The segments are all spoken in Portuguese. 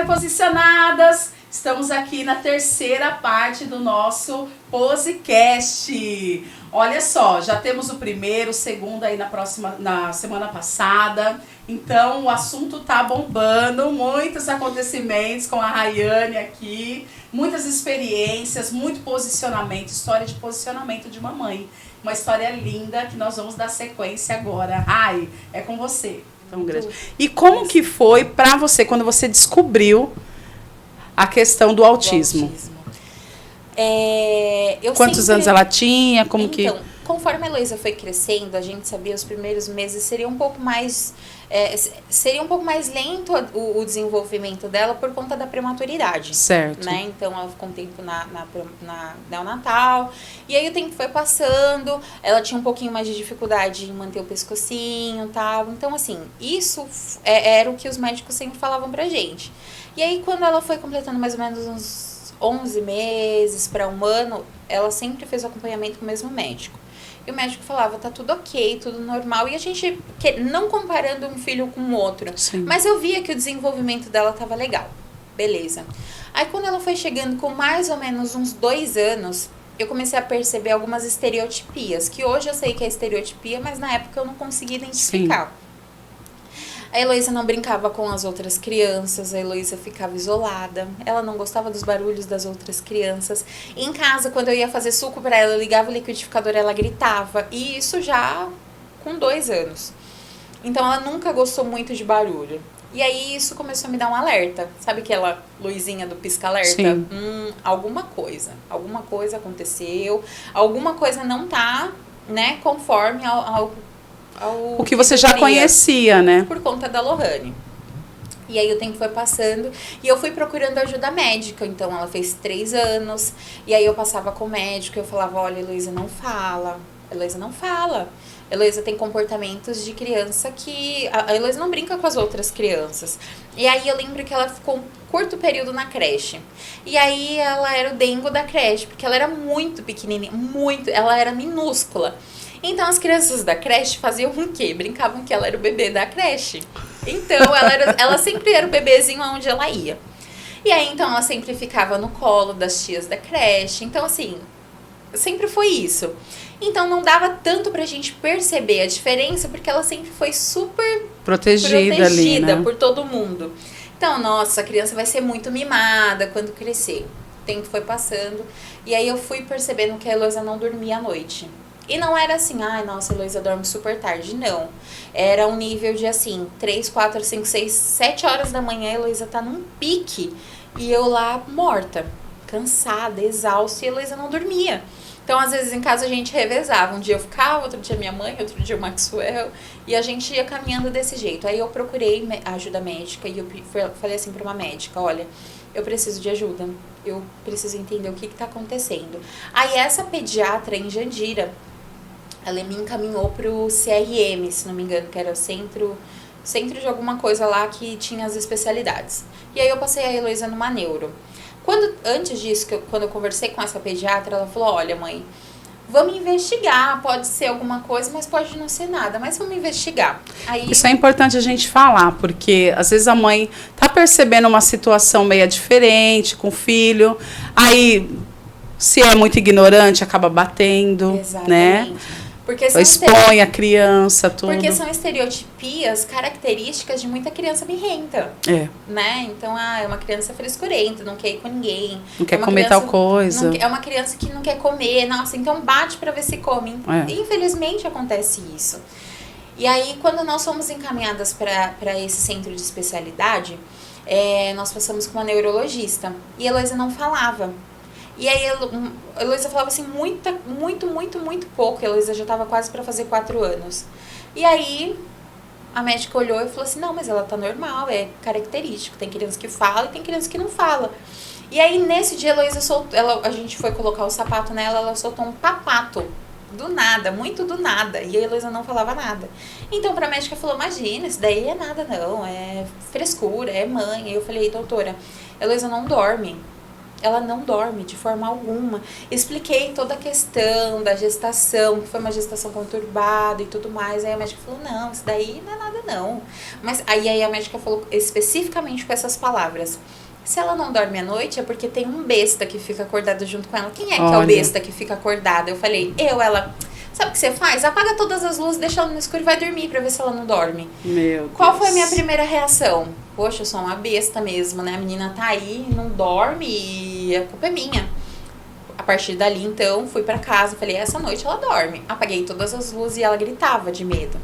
reposicionadas! Estamos aqui na terceira parte do nosso podcast. Olha só, já temos o primeiro, o segundo aí na semana passada. Então o assunto tá bombando, muitos acontecimentos com a Rayane aqui, muitas experiências, muito posicionamento, história de posicionamento de mamãe. Uma história linda que nós vamos dar sequência agora. Rai, é com você. Tão grande. E como que foi pra você quando você descobriu a questão do autismo? Quantos anos ela tinha? Conforme a Heloísa foi crescendo, a gente sabia os primeiros meses seria um pouco mais lento o desenvolvimento dela por conta da prematuridade. Certo. Né? Então ela ficou um tempo na neonatal, e aí o tempo foi passando, ela tinha um pouquinho mais de dificuldade em manter o pescocinho e tal. Então, assim, isso era o que os médicos sempre falavam pra gente. E aí, quando ela foi completando mais ou menos uns 11 meses para um ano, ela sempre fez o acompanhamento com o mesmo médico. E o médico falava, tá tudo ok, tudo normal. E a gente, não comparando um filho com o outro, sim, mas eu via que o desenvolvimento dela tava legal. Beleza. Aí, quando ela foi chegando com mais ou menos uns 2 anos, eu comecei a perceber algumas estereotipias, que hoje eu sei que é estereotipia, mas na época eu não conseguia identificar. Sim. A Heloísa não brincava com as outras crianças, a Heloísa ficava isolada, ela não gostava dos barulhos das outras crianças. Em casa, quando eu ia fazer suco para ela, eu ligava o liquidificador, ela gritava, e isso já com 2 anos. Então ela nunca gostou muito de barulho. E aí isso começou a me dar um alerta, sabe aquela luzinha do pisca-alerta? Alguma coisa aconteceu, alguma coisa não tá, né, conforme o que você já conhecia, né? Por conta da Lohane. E aí o tempo foi passando e eu fui procurando ajuda médica. Então ela fez 3 anos. E aí eu passava com o médico e eu falava, olha, Heloísa não fala. Heloísa não fala. Heloísa tem comportamentos de criança que... A Heloísa não brinca com as outras crianças. E aí eu lembro que ela ficou um curto período na creche. E aí ela era o dengo da creche, porque ela era muito pequenininha, ela era minúscula. Então as crianças da creche faziam o quê? Brincavam que ela era o bebê da creche. Então ela sempre era o bebezinho aonde ela ia. E aí então ela sempre ficava no colo das tias da creche. Então assim, sempre foi isso. Então não dava tanto pra gente perceber a diferença, porque ela sempre foi super protegida ali, né? Por todo mundo. Então, nossa, a criança vai ser muito mimada quando crescer. O tempo foi passando. E aí eu fui percebendo que a Heloísa não dormia à noite. E não era assim, ai, nossa, a Heloísa dorme super tarde. Não. Era um nível de, assim, 3, 4, 5, 6, 7 horas da manhã, a Heloísa tá num pique. E eu lá, morta, cansada, exausta, e a Heloísa não dormia. Então, às vezes, em casa a gente revezava. Um dia eu ficava, outro dia minha mãe, outro dia o Maxwell. E a gente ia caminhando desse jeito. Aí eu procurei ajuda médica e eu falei assim pra uma médica, olha, eu preciso de ajuda. Eu preciso entender o que tá acontecendo. Aí essa pediatra em Jandira, ela me encaminhou pro CRM, se não me engano, que era o centro de alguma coisa lá que tinha as especialidades. E aí eu passei a Heloísa numa neuro. Antes disso, quando eu conversei com essa pediatra, ela falou, olha, mãe, vamos investigar, pode ser alguma coisa, mas pode não ser nada, mas vamos investigar. Aí... Isso é importante a gente falar, porque às vezes a mãe tá percebendo uma situação meio diferente com o filho, aí se é muito ignorante, acaba batendo, exatamente, né? Porque expõe a criança, tudo. Porque são estereotipias características de muita criança birrenta. Né? Então, é uma criança frescurenta, não quer ir com ninguém. Não quer comer tal coisa. É uma criança que não quer comer. Nossa, então bate pra ver se come. Infelizmente acontece isso. E aí, quando nós fomos encaminhadas para esse centro de especialidade, nós passamos com uma neurologista. E a Heloísa não falava. E aí a Heloísa falava assim, muito pouco. A Heloísa já estava quase para fazer 4 anos. E aí a médica olhou e falou assim, não, mas ela tá normal, é característico. Tem criança que fala e tem criança que não fala. E aí nesse dia a Heloísa a gente foi colocar o sapato nela, ela soltou um papato. Do nada, muito do nada. E a Heloísa não falava nada. Então pra médica falou, imagina, isso daí é nada não, é frescura, é mãe. Aí eu falei, doutora, a Heloísa não dorme. ela não dorme de forma alguma. Expliquei toda a questão da gestação, que foi uma gestação conturbada e tudo mais. Aí a médica falou, não, isso daí não é nada não. Mas aí a médica falou especificamente com essas palavras. Se ela não dorme à noite é porque tem um besta que fica acordado junto com ela. Quem é que é o besta que fica acordado? Eu falei, ela... Sabe o que você faz? Apaga todas as luzes, deixa ela no escuro e vai dormir pra ver se ela não dorme. Meu Qual Deus. foi a minha primeira reação? Poxa, eu sou uma besta mesmo, né? A menina tá aí, não dorme e a culpa é minha. A partir dali, então, fui pra casa, falei, essa noite ela dorme. Apaguei todas as luzes e ela gritava de medo.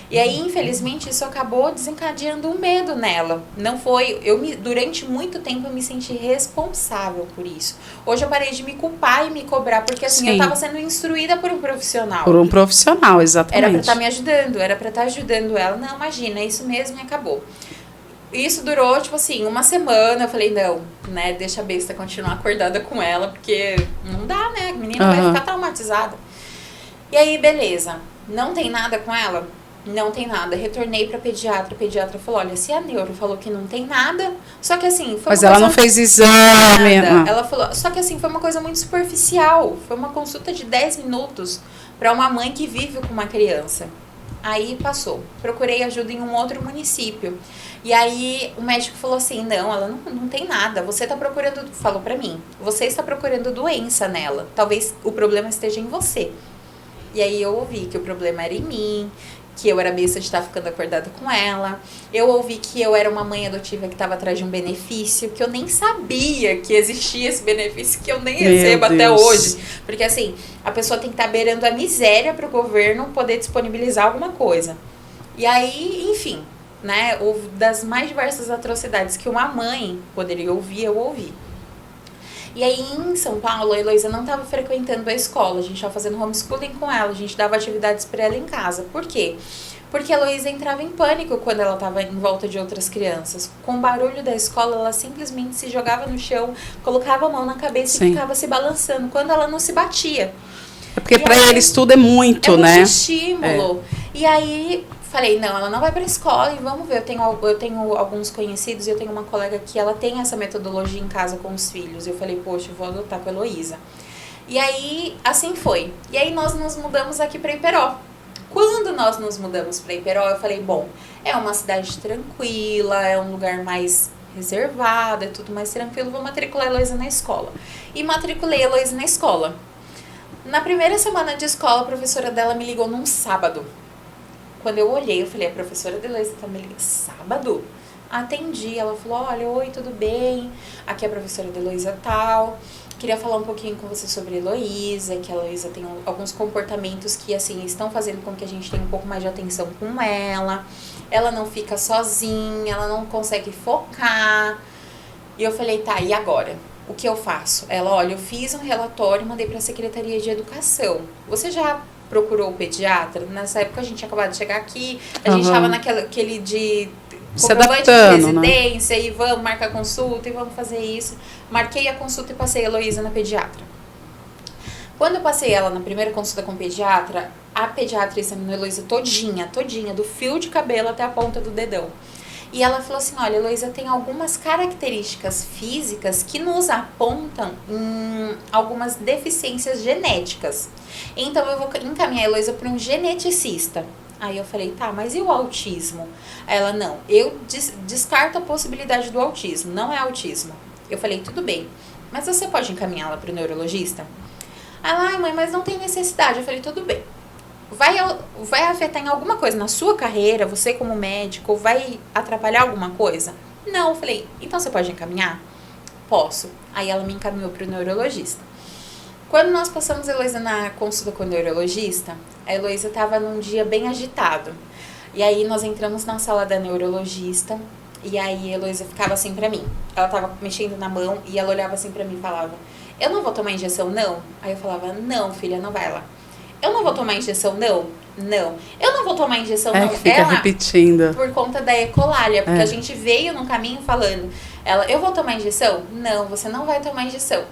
E aí, infelizmente, isso acabou desencadeando um medo nela. Não foi... durante muito tempo, eu me senti responsável por isso. Hoje, eu parei de me culpar e me cobrar, porque, assim, Sim. eu tava sendo instruída por um profissional. Por um profissional, exatamente. Era pra estar me ajudando, era pra estar ajudando ela. Não, imagina, é isso mesmo e acabou. Isso durou, tipo assim, uma semana. Eu falei, não, né, deixa a besta continuar acordada com ela, porque não dá, né, a menina vai ficar traumatizada. E aí, beleza, não tem nada com ela? Não tem nada. Retornei pra pediatra. A pediatra falou, olha, se a neuro falou que não tem nada, só que assim... Foi Mas uma ela coisa não fez exame. Ela falou, só que assim, foi uma coisa muito superficial. Foi uma consulta de 10 minutos pra uma mãe que vive com uma criança. Aí passou. Procurei ajuda em um outro município. E aí o médico falou assim, não, ela não tem nada. Você tá procurando... Falou pra mim, você está procurando doença nela. Talvez o problema esteja em você. E aí eu ouvi que o problema era em mim, que eu era besta de estar ficando acordada com ela. Eu ouvi que eu era uma mãe adotiva que estava atrás de um benefício, que eu nem sabia que existia esse benefício, que eu nem recebo até hoje. Porque assim, a pessoa tem que estar beirando a miséria para o governo poder disponibilizar alguma coisa. E aí, enfim, né, das mais diversas atrocidades que uma mãe poderia ouvir, eu ouvi. E aí, em São Paulo, a Heloísa não estava frequentando a escola. A gente estava fazendo homeschooling com ela. A gente dava atividades para ela em casa. Por quê? Porque a Heloísa entrava em pânico quando ela estava em volta de outras crianças. Com o barulho da escola, ela simplesmente se jogava no chão, colocava a mão na cabeça e ficava se balançando, quando ela não se batia. É porque para eles tudo é muito, né? É muito estímulo. E aí... Falei, não, ela não vai pra escola e vamos ver. Eu tenho alguns conhecidos e eu tenho uma colega que ela tem essa metodologia em casa com os filhos. Eu falei, poxa, eu vou adotar com a Heloísa. E aí, assim foi. E aí nós nos mudamos aqui pra Iperó. Quando nós nos mudamos pra Iperó, eu falei, bom, é uma cidade tranquila, é um lugar mais reservado, é tudo mais tranquilo, vou matricular a Heloísa na escola. E matriculei a Heloísa na escola. Na primeira semana de escola, a professora dela me ligou num sábado. Quando eu olhei, eu falei, a professora de Heloísa tá me ligando sábado? Atendi, ela falou, olha, oi, tudo bem? Aqui é a professora de Heloísa tal. Queria falar um pouquinho com você sobre a Heloísa, que a Heloísa tem alguns comportamentos que, assim, estão fazendo com que a gente tenha um pouco mais de atenção com ela. Ela não fica sozinha, ela não consegue focar. E eu falei, tá, e agora? O que eu faço? Ela, olha, eu fiz um relatório e mandei pra Secretaria de Educação. Você já procurou o pediatra? Nessa época a gente tinha acabado de chegar aqui, a gente tava naquele de comprovante de residência, né? E vamos marcar consulta e vamos fazer isso. Marquei a consulta e passei a Heloísa na pediatra. Quando eu passei ela na primeira consulta com o pediatra, a pediatra examinou a Heloísa todinha, do fio de cabelo até a ponta do dedão. E ela falou assim, olha, Heloísa tem algumas características físicas que nos apontam em algumas deficiências genéticas. Então, eu vou encaminhar a Heloísa para um geneticista. Aí eu falei, tá, mas e o autismo? Ela, não, eu descarto a possibilidade do autismo, não é autismo. Eu falei, tudo bem, mas você pode encaminhá-la para o neurologista? Ela, ai mãe, mas não tem necessidade. Eu falei, tudo bem. Vai afetar em alguma coisa na sua carreira, você como médico, vai atrapalhar alguma coisa? Não, eu falei, então você pode encaminhar? Posso. Aí ela me encaminhou para o neurologista. Quando nós passamos a Heloísa na consulta com o neurologista, a Heloísa estava num dia bem agitado. E aí nós entramos na sala da neurologista, e aí a Heloísa ficava assim pra mim. Ela tava mexendo na mão e ela olhava assim pra mim e falava, eu não vou tomar injeção, não? Aí eu falava, não, filha, não vai lá. Eu não vou tomar injeção, não? Não. Eu não vou tomar injeção, não. Que fica repetindo. Por conta da ecolalia, porque a gente veio no caminho falando, eu vou tomar injeção? Não, você não vai tomar injeção.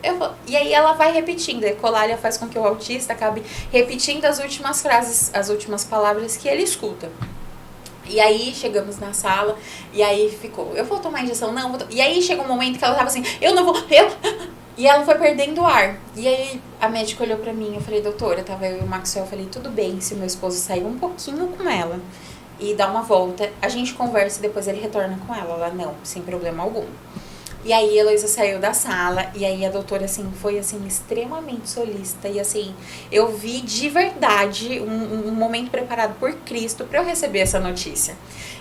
E aí ela vai repetindo. A ecolalia faz com que o autista acabe repetindo as últimas frases, as últimas palavras que ele escuta. E aí chegamos na sala, e aí ficou, eu vou tomar injeção? Não, e aí chega um momento que ela tava assim, eu não vou, E ela foi perdendo o ar. E aí a médica olhou pra mim, eu falei, doutora, tava eu e o Maxwell, eu falei, tudo bem se o meu esposo sair um pouquinho com ela e dar uma volta, a gente conversa e depois ele retorna com ela. Ela, não, sem problema algum. E aí a Heloísa saiu da sala, e aí a doutora, assim, foi, assim, extremamente solícita. E, assim, eu vi de verdade um momento preparado por Cristo pra eu receber essa notícia.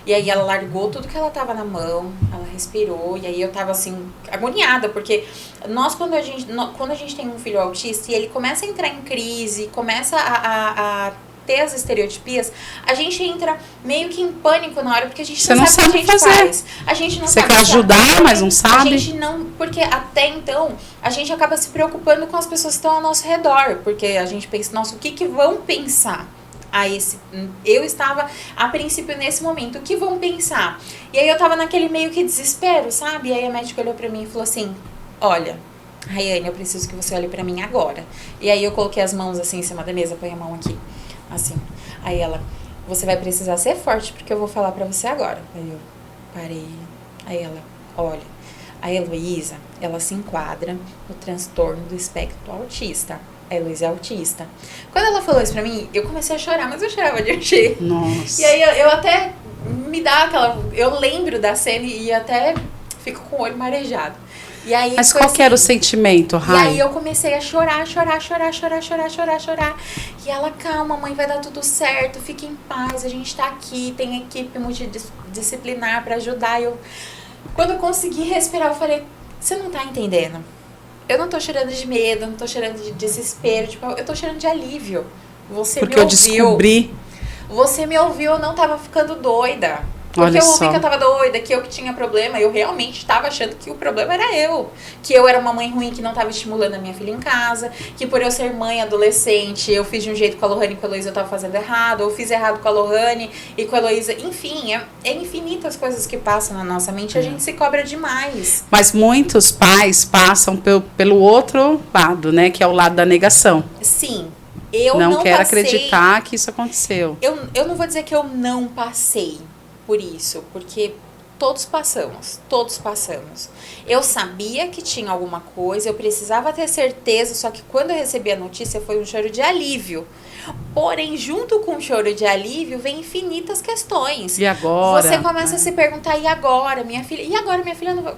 E aí ela largou tudo que ela tava na mão, ela respirou, e aí eu tava, assim, agoniada, porque nós, quando a gente tem um filho autista e ele começa a entrar em crise, começa a ter as estereotipias, a gente entra meio que em pânico na hora, porque a gente não sabe o que a gente faz. A gente não Você sabe quer ajudar, mas não sabe. A gente não, porque até então, a gente acaba se preocupando com as pessoas que estão ao nosso redor, porque a gente pensa, nossa, o que vão pensar? Eu estava, a princípio, nesse momento, o que vão pensar? E aí eu tava naquele meio que desespero, sabe? E aí a médica olhou pra mim e falou assim, olha, Rayane, eu preciso que você olhe pra mim agora. E aí eu coloquei as mãos assim em cima da mesa, põe a mão aqui. Assim, aí ela, você vai precisar ser forte porque eu vou falar pra você agora. Aí eu parei, aí ela, olha, a Heloísa, ela se enquadra no transtorno do espectro autista. A Heloísa é autista. Quando ela falou isso pra mim, eu comecei a chorar, mas eu chorava de jeito. Nossa. E aí eu até me dá aquela, eu lembro da cena e até fico com o olho marejado. E aí, mas qual assim, que era o sentimento, Rai? E aí eu comecei a chorar. E ela, calma, mãe, vai dar tudo certo, fique em paz, a gente tá aqui, tem equipe multidisciplinar pra ajudar. Quando eu consegui respirar, eu falei, você não tá entendendo. Eu não tô chorando de medo, não tô chorando de desespero, tipo, eu tô chorando de alívio. Você porque me eu ouviu. descobri. Você me ouviu, eu não tava ficando doida. Porque Olha eu ouvi só. que eu tava doida, que eu que tinha problema. Eu realmente tava achando que o problema era eu. Que eu era uma mãe ruim que não tava estimulando a minha filha em casa. Que por eu ser mãe adolescente, eu fiz de um jeito com a Lohane e com a Heloísa eu tava fazendo errado. Ou fiz errado com a Lohane e com a Heloísa. Enfim, é infinitas coisas que passam na nossa mente. A gente se cobra demais. Mas muitos pais passam pelo outro lado, né? Que é o lado da negação. Sim. Eu não quero passei, acreditar que isso aconteceu. Eu não vou dizer que eu não passei por isso, porque todos passamos. Eu sabia que tinha alguma coisa, eu precisava ter certeza, só que quando eu recebi a notícia foi um choro de alívio. Porém, junto com o choro de alívio, vem infinitas questões. E agora? Você começa a se perguntar, e agora, minha filha? E agora, minha filha não vai,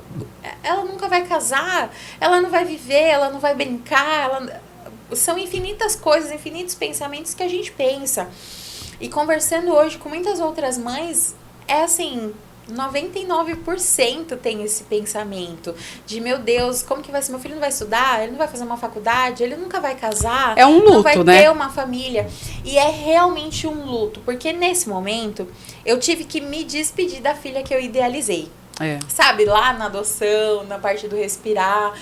ela nunca vai casar, ela não vai viver, ela não vai brincar, são infinitas coisas, infinitos pensamentos que a gente pensa. E conversando hoje com muitas outras mães, é assim, 99% tem esse pensamento de, meu Deus, como que vai ser? Meu filho não vai estudar, ele não vai fazer uma faculdade, ele nunca vai casar, é um luto, não vai né? ter uma família. E é realmente um luto, porque nesse momento eu tive que me despedir da filha que eu idealizei. É. Sabe, lá na adoção, na parte do respirar,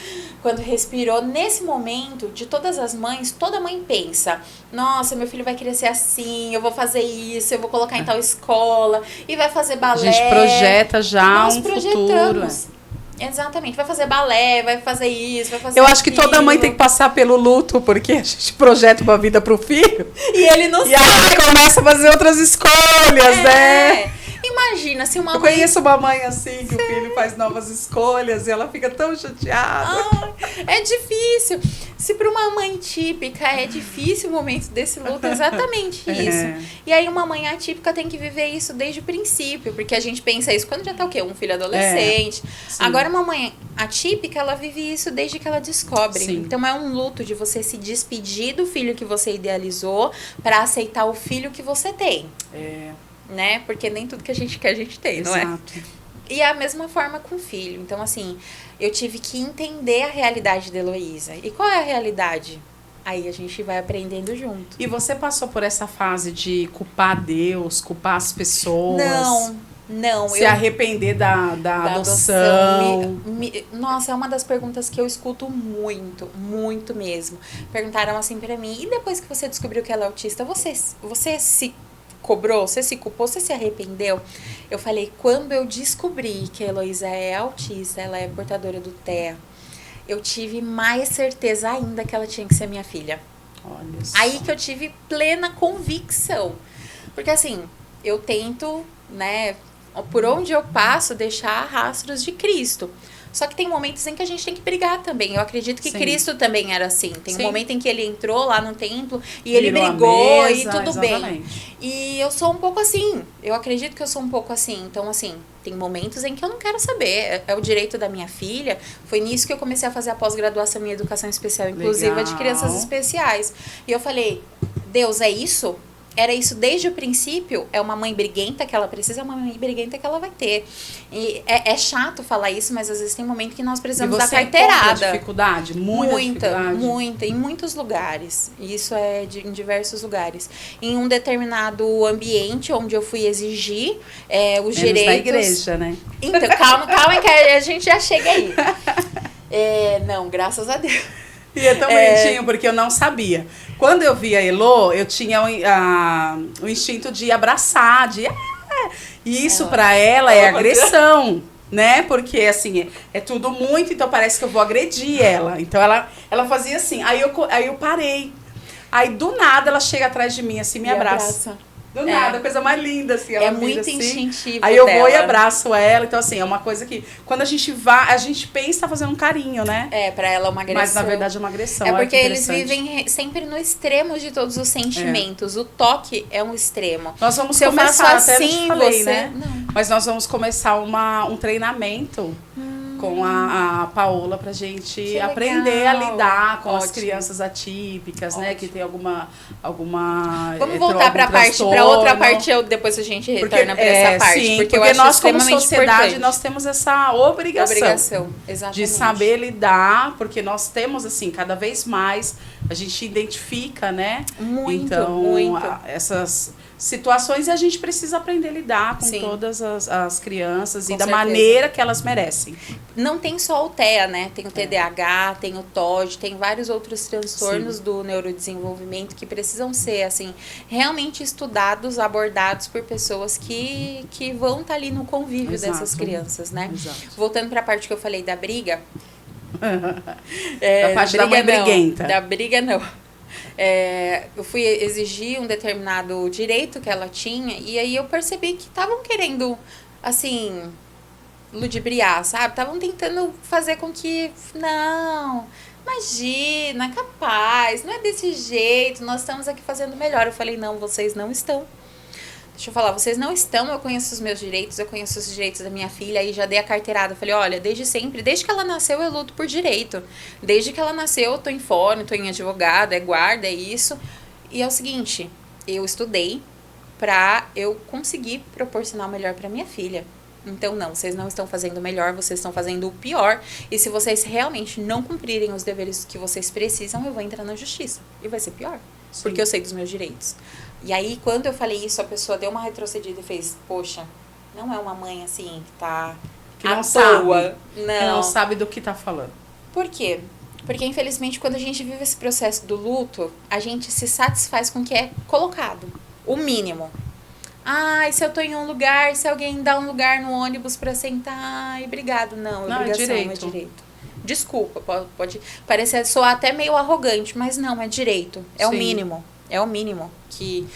quando respirou, nesse momento, de todas as mães, toda mãe pensa, nossa, meu filho vai crescer assim, eu vou fazer isso, eu vou colocar em tal escola, e vai fazer balé. A gente projeta já Nós um projetamos. futuro. Exatamente, vai fazer balé, vai fazer isso, vai fazer Eu acho que aquilo. toda mãe tem que passar pelo luto, porque a gente projeta uma vida pro filho. E ele não sabe. E aí começa a fazer outras escolhas, né? Imagina se uma Eu conheço uma mãe assim, que o filho faz novas escolhas e ela fica tão chateada. É difícil. Se para uma mãe típica é difícil o momento desse luto, é exatamente isso. E aí uma mãe atípica tem que viver isso desde o princípio, porque a gente pensa isso quando já tá o quê? Um filho adolescente. Agora uma mãe atípica, ela vive isso desde que ela descobre. Sim. Então é um luto de você se despedir do filho que você idealizou para aceitar o filho que você tem. Né? Porque nem tudo que a gente quer a gente tem, não é? Exato. E é a mesma forma com o filho. Então, assim, eu tive que entender a realidade da Heloísa. E qual é a realidade? Aí a gente vai aprendendo junto. E você passou por essa fase de culpar Deus, culpar as pessoas? Não. Se arrepender da adoção? Nossa, é uma das perguntas que eu escuto muito mesmo. Perguntaram assim pra mim, e depois que você descobriu que ela é autista, você se cobrou, você se culpou, você se arrependeu? Eu falei, quando eu descobri que a Heloísa é autista, ela é portadora do TEA, eu tive mais certeza ainda que ela tinha que ser minha filha. Olha só. Aí que eu tive plena convicção. Porque assim, eu tento, né, por onde eu passo, deixar rastros de Cristo. Só que tem momentos em que a gente tem que brigar também. Eu acredito que Cristo também era assim. Tem um momento em que ele entrou lá no templo e ele brigou e tudo bem. E eu sou um pouco assim. Eu acredito que eu sou um pouco assim. Então, assim, tem momentos em que eu não quero saber. É o direito da minha filha. Foi nisso que eu comecei a fazer a pós-graduação em educação especial, inclusiva de crianças especiais. E eu falei, Deus, é isso? Era isso desde o princípio. É uma mãe briguenta que ela precisa, é uma mãe briguenta que ela vai ter. E é chato falar isso, mas às vezes tem momento que nós precisamos da carteirada. Dificuldade? Muita, em muitos lugares. Isso em diversos lugares. Em um determinado ambiente onde eu fui exigir os direitos. Da igreja, né? Então, calma que a gente já chega aí. Não, graças a Deus. E é tão bonitinho, porque eu não sabia. Quando eu vi a Elô, eu tinha o instinto de abraçar, e isso pra ela é agressão, né? Porque, assim, é tudo muito, então parece que eu vou agredir ela. Então, ela fazia assim, aí eu parei. Aí, do nada, ela chega atrás de mim, assim, me abraça. Do nada, coisa mais linda, assim. Ela muito assim. instintivo Aí eu vou e abraço ela. Então, assim, é uma coisa que... Quando a gente vai, a gente pensa fazendo um carinho, né? Pra ela é uma agressão. Mas, na verdade, é uma agressão. É porque eles vivem sempre no extremo de todos os sentimentos. O toque é um extremo. Nós vamos Se começar, eu faço assim, até te falei, você... né? Não. Mas nós vamos começar um treinamento com a Paola pra gente aprender a lidar com as crianças atípicas, né? Que tem alguma Vamos voltar para outra parte, depois a gente retorna para essa parte. Sim, porque eu acho nós, como sociedade, importante. nós temos essa obrigação exatamente. de saber lidar, porque nós temos, assim, cada vez mais, a gente identifica, né? Muito. Essas situações, e a gente precisa aprender a lidar com todas as crianças e da maneira que elas merecem. Não tem só o TEA, né? Tem o TDAH, tem o TOD, tem vários outros transtornos do neurodesenvolvimento que precisam ser, assim, realmente estudados, abordados por pessoas que vão estar ali no convívio dessas crianças, né? Exato. Voltando para a parte que eu falei da briga. Da parte da mãe briguenta. Da briga, não. Eu fui exigir um determinado direito que ela tinha, e aí eu percebi que estavam querendo, assim, ludibriar, sabe? Estavam tentando fazer com que, não, imagina, capaz, não é desse jeito, nós estamos aqui fazendo melhor. Eu falei, não, vocês não estão. Deixa eu falar, vocês não estão, eu conheço os meus direitos, eu conheço os direitos da minha filha, aí já dei a carteirada. Eu falei, olha, desde sempre, desde que ela nasceu eu luto por direito. Desde que ela nasceu eu tô em fórum, tô em advogado, é guarda, é isso. E é o seguinte, eu estudei pra eu conseguir proporcionar o melhor pra minha filha. Então, não, vocês não estão fazendo o melhor, vocês estão fazendo o pior. E se vocês realmente não cumprirem os deveres que vocês precisam, eu vou entrar na justiça. E vai ser pior, porque eu sei dos meus direitos. E aí, quando eu falei isso, a pessoa deu uma retrocedida e fez, poxa, não é uma mãe assim que tá que não à sabe, toa. que não sabe do que tá falando. Por quê? Porque, infelizmente, quando a gente vive esse processo do luto, a gente se satisfaz com o que é colocado. O mínimo. E se eu tô em um lugar, se alguém dá um lugar no ônibus pra sentar, obrigado. Não, obrigação, é direito. Desculpa, pode parecer, soar até meio arrogante, mas não, é direito. É o mínimo. É o mínimo que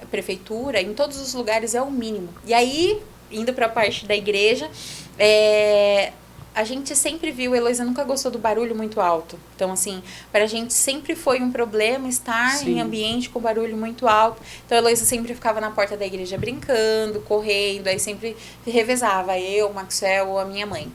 a prefeitura, em todos os lugares, é o mínimo. E aí, indo para a parte da igreja, a gente sempre viu, a Heloísa nunca gostou do barulho muito alto. Então, assim, para a gente sempre foi um problema estar em ambiente com barulho muito alto. Então, a Heloísa sempre ficava na porta da igreja brincando, correndo, aí sempre revezava eu, o Maxwell ou a minha mãe.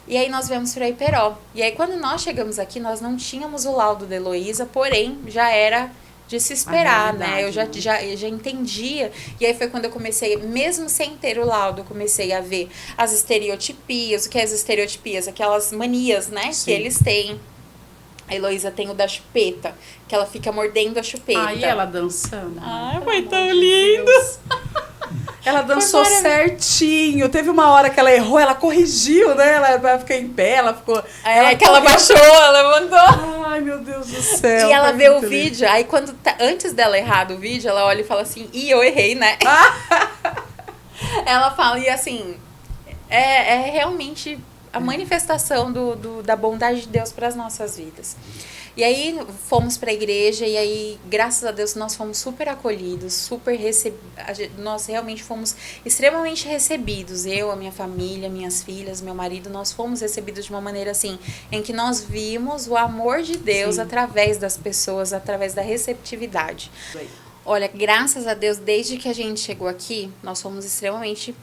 E aí nós viemos para Iperó. E aí, quando nós chegamos aqui, nós não tínhamos o laudo da Heloísa, porém, já era de se esperar, né? Eu já entendia. E aí foi quando eu comecei, mesmo sem ter o laudo, eu comecei a ver as estereotipias. O que é as estereotipias? Aquelas manias, né? Que eles têm. A Heloísa tem o da chupeta, que ela fica mordendo a chupeta. E ela dançando. Foi tão lindo! Ela dançou certinho. Teve uma hora que ela errou, ela corrigiu, né? Ela ficou em pé, ela ficou... ela baixou, ela levantou. Ai, meu Deus do céu. E ela vê o vídeo, aí quando antes dela errar do vídeo, ela olha e fala assim, eu errei, né? Ela fala, e assim, é realmente a manifestação da bondade de Deus para as nossas vidas. E aí fomos para a igreja e aí, graças a Deus, nós fomos super acolhidos, nós realmente fomos extremamente recebidos. Eu, a minha família, minhas filhas, meu marido, nós fomos recebidos de uma maneira assim, em que nós vimos o amor de Deus através das pessoas, através da receptividade. Olha, graças a Deus, desde que a gente chegou aqui, nós fomos extremamente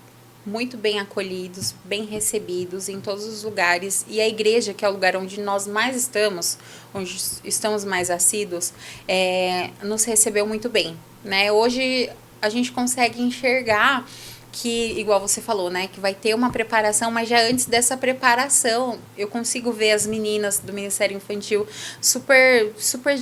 muito bem acolhidos, bem recebidos em todos os lugares. E a igreja, que é o lugar onde nós mais estamos, onde estamos mais assíduos, nos recebeu muito bem, né? Hoje a gente consegue enxergar que, igual você falou, né, que vai ter uma preparação, mas já antes dessa preparação, eu consigo ver as meninas do Ministério Infantil super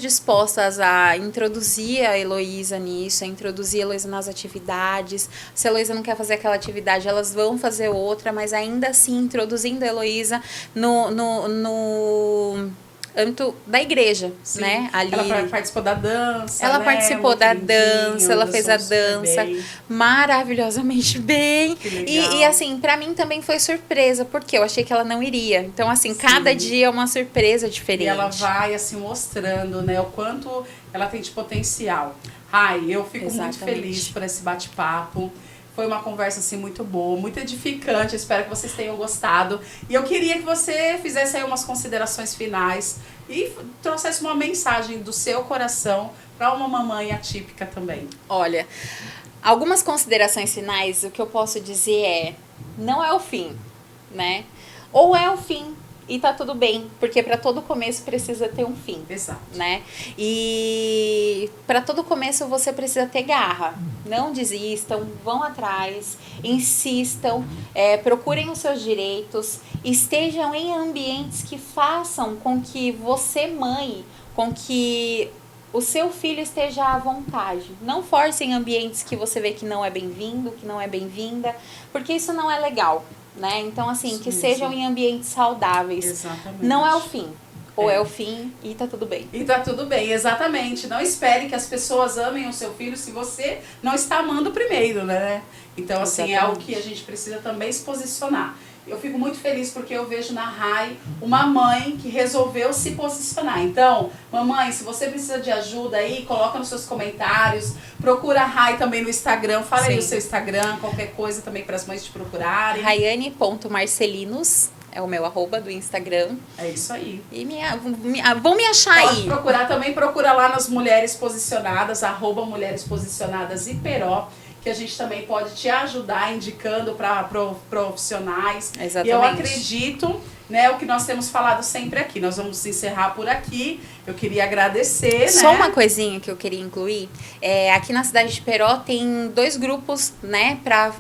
dispostas a introduzir a Heloísa nisso, a introduzir a Heloísa nas atividades. Se a Heloísa não quer fazer aquela atividade, elas vão fazer outra, mas ainda assim introduzindo a Heloísa no âmbito da igreja, né? Ali, ela participou da dança, ela né? participou da dança, ela fez a dança maravilhosamente bem. E assim, pra mim também foi surpresa, porque eu achei que ela não iria. Então, assim, cada dia é uma surpresa diferente. E ela vai, assim, mostrando, né, o quanto ela tem de potencial. Ai, eu fico muito feliz por esse bate-papo. Foi uma conversa, assim, muito boa, muito edificante. Eu espero que vocês tenham gostado. E eu queria que você fizesse aí umas considerações finais e trouxesse uma mensagem do seu coração para uma mamãe atípica também. Olha, algumas considerações finais, o que eu posso dizer não é o fim, né? Ou é o fim e tá tudo bem, porque para todo começo precisa ter um fim. Exato. Né? E para todo começo você precisa ter garra. Não desistam, vão atrás, insistam, procurem os seus direitos, estejam em ambientes que façam com que você, mãe, com que o seu filho esteja à vontade. Não forcem ambientes que você vê que não é bem-vindo, que não é bem-vinda, porque isso não é legal. Né? Então, assim, que sejam em ambientes saudáveis. Exatamente. Não é o fim. Ou é o fim e tá tudo bem. E tá tudo bem, exatamente. Não espere que as pessoas amem o seu filho se você não está amando primeiro, né? Então, assim, é algo que a gente precisa também se posicionar. Eu fico muito feliz porque eu vejo na Rai uma mãe que resolveu se posicionar. Então, mamãe, se você precisa de ajuda aí, coloca nos seus comentários. Procura a Rai também no Instagram. Fala aí o seu Instagram, qualquer coisa também para as mães te procurarem. Raiane.marcelinos é o meu @ do Instagram. É isso aí. E vão me achar Pode aí. Procurar também, procura lá nas Mulheres Posicionadas, @Mulheres Posicionadas Iperó, que a gente também pode te ajudar indicando para profissionais. Exatamente. E eu acredito, né, o que nós temos falado sempre aqui. Nós vamos encerrar por aqui. Eu queria agradecer, Só né? uma coisinha que eu queria incluir. Aqui na cidade de Iperó tem 2 grupos, né, para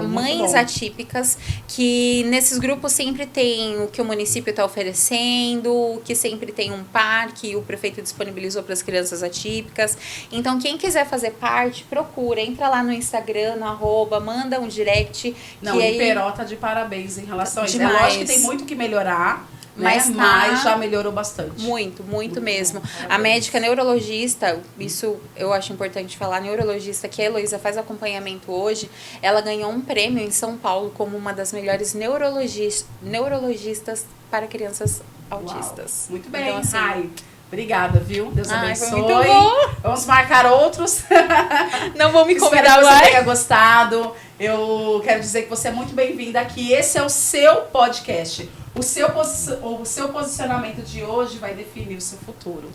mães atípicas, que nesses grupos sempre tem o que o município está oferecendo, que sempre tem um parque, o prefeito disponibilizou para as crianças atípicas. Então, quem quiser fazer parte, procura, entra lá no Instagram, no @ manda um direct. Não, o Iperó tá de parabéns em relação a isso. Demais. É lógico que tem muito que melhorar, mas, né? Mas já melhorou bastante. Muito mesmo. A médica neurologista, isso eu acho importante falar, a neurologista que a Heloísa faz acompanhamento hoje, ela ganhou um prêmio em São Paulo como uma das melhores neurologistas para crianças autistas. Uau. Muito bem, então, assim, Rai. Obrigada, viu? Deus abençoe. Foi muito bom. Vamos marcar outros. Não vou me convidar mais. Espero que você tenha mais. gostado. Eu quero dizer que você é muito bem-vinda aqui. Esse é o seu podcast. O seu posicionamento de hoje vai definir o seu futuro.